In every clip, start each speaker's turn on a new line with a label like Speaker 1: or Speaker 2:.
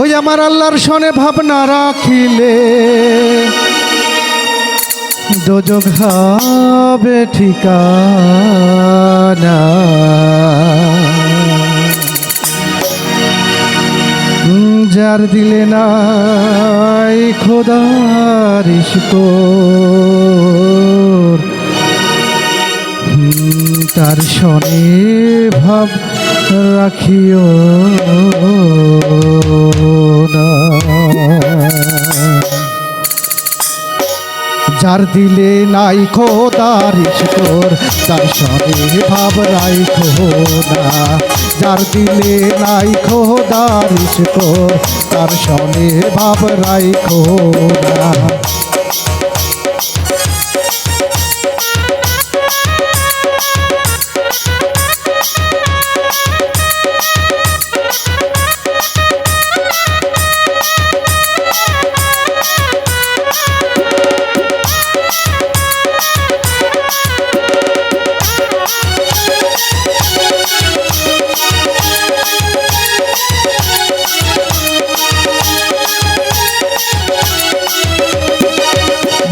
Speaker 1: ওই আমার আল্লাহর সনে ভাবনা রাখিলে দোজখ হবে ঠিকানা। যার দিলে নাই খোদার ইশক তার সনে ভাব রাখিও না। যার দিলে নাই খোদার ইশক তার সনে ভাব রাখো না। যার দিলে নাই খোদার ইশক তার সনে ভাব রাখো না।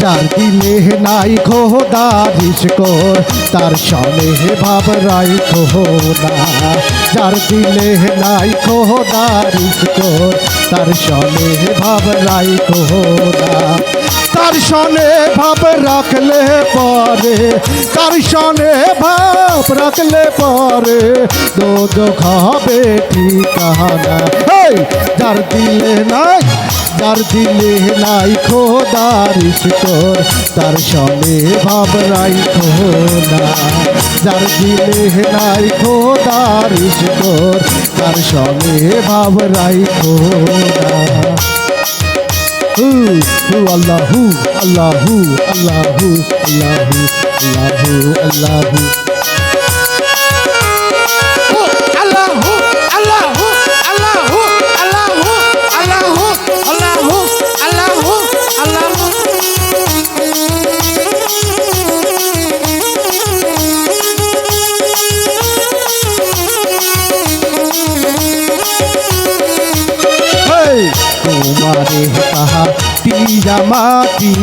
Speaker 1: যার দিলে নাই খোদার ইশক তার সনে ভাব রাখো না। যার দিলে নাই খোদার ইশক তার সনে ভাব রাখো না। তার সনে ভাব রাখলে পরে তার সনে ভাব রাখলে পরে দোজখ হবে ঠিকানা। যার দিলে নাই যার দিলে নাই খোদার ইশক তার সনে ভাব রাখো না। যার দিলে নাই খোদার ইশক তার সনে ভাব রাখো না। আল্লাহু আল্লাহু আল্লাহু আল্লাহু আল্লাহু আল্লাহু তোমারে তাহা টিয়া মাটি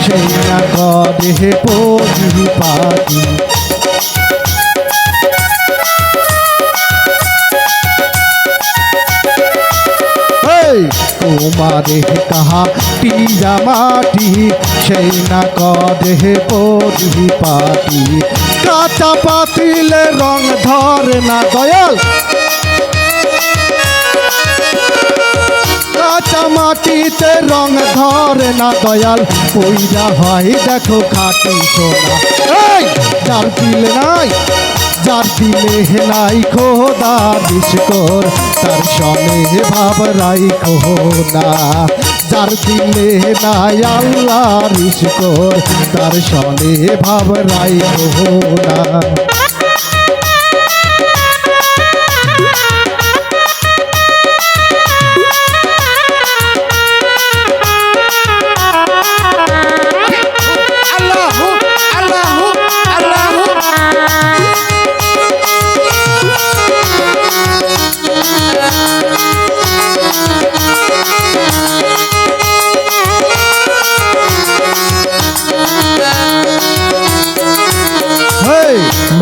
Speaker 1: সেই না কদে পরি পাটি। তোমারে তাহা টিয়া মাটি সেই না কদে পরি পাটি। কাঁচা পাতিলে রং ধরে না দয়াল কাঁচা মাটিতে রং ধরে না দয়াল পইরা হয় দেখো খাটি সোনা। যার দিলে নাই যার দিলে নাই খোদার ইশক তার সনে ভাব রাখো না। যার দিলে নাই আল্লাহর ইশক তার সনে ভাব রাখো না।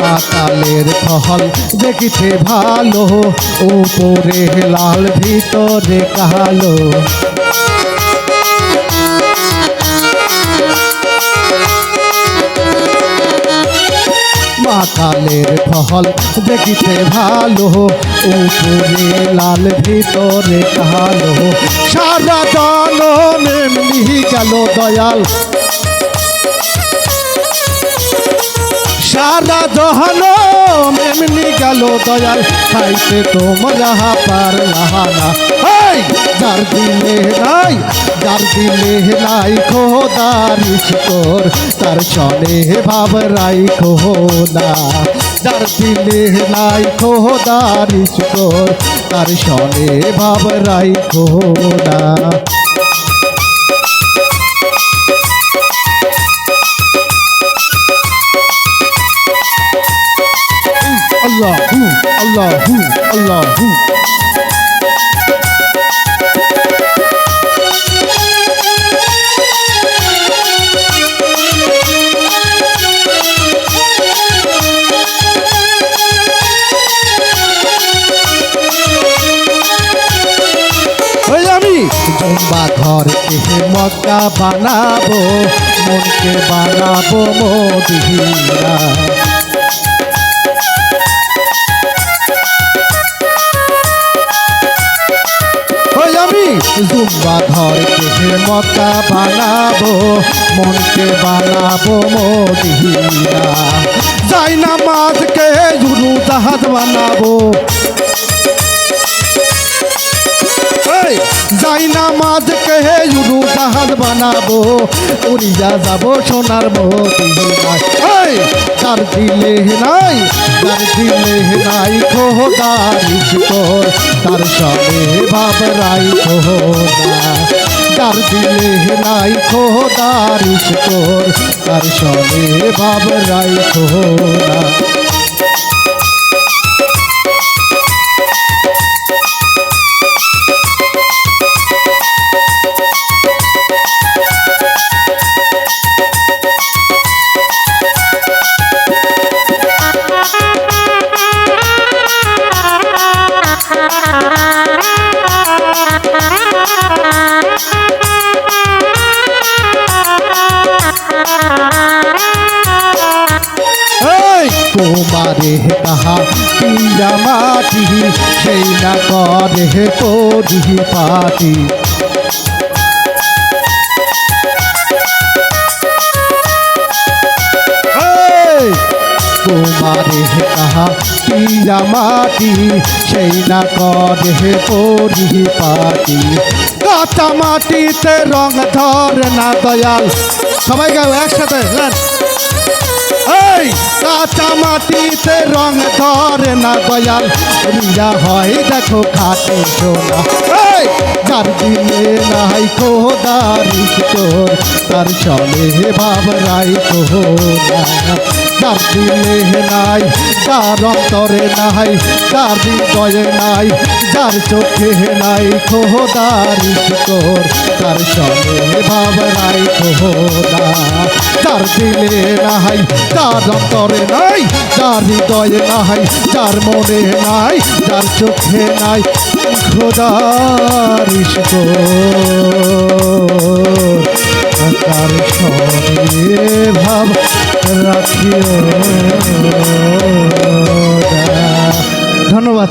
Speaker 1: মাতালের ফল দেখিতে ভালো উপরে লাল ভিতরে কালো। মাতালের ফল দেখিতে ভালো উপরে লাল ভিতরে কালো। সারা জনম এমনি গেল দয়াল সারা জহনম এমনি গেল দয়াল খাইতে তোমরা পারলা না। যার দিলে নাই যার দিলে নাই খোদার ইশক তার সনে ভাব রাখো না। যার দিলে নাই খোদার ইশক তার সনে ভাব রাখো না। আল্লাহু আল্লাহু আল্লাহু কুম্বা ঘরকে মক্কা বানাবো, মনকে বানাবো মদিনা। ওই আমি জুম্বা ঘরকে মক্কা বানাবো, মনকে বানাবো মদিনা। যাই নামাজকে জুনু জাহাজ বানাবো, যাই নামাজকে জুনু জাহাজ বানাবো, উড়িয়া যাবো সোনার মদিনায়। যার দিলে নাই, যার দিলে নাই খোদার ইশকর, তার সবে ভাব রাইখো না। যার দিলে নাই খোদার ইশকর, তার সবে ভাব রাইখো না। তোমারে কাহা পিয়া মাটি, সেই না করে পরি পাটি। তোমারে কাহা পিয়া মাটি, সেই না করে পরি পাটি। কাঁচা মাটিতে রং ধরে না দয়াল, সবাই গাও একসাথে। এই কাঁচা মাটিতে রং ধরে না দয়াল, রিয়া হয় দেখো খাটে সোনা। যার দিলে নাই খোদার ইশকর, তার চলে ভাব রাইখো না। যার দিলে নাই, যার অন্তরে নাই, যার হৃদয়ে নাই, যার চোখে নাই খোদার ইশকর, তার চলে ভাব রাইখো না। যার দিলে নাই, যার অন্তরে নাই, যার হৃদয়ে নাই, যার মনে নাই, যার চোখে নাই খোদার ইশকর, তার সবে ভাব রাখিও। ধন্যবাদ।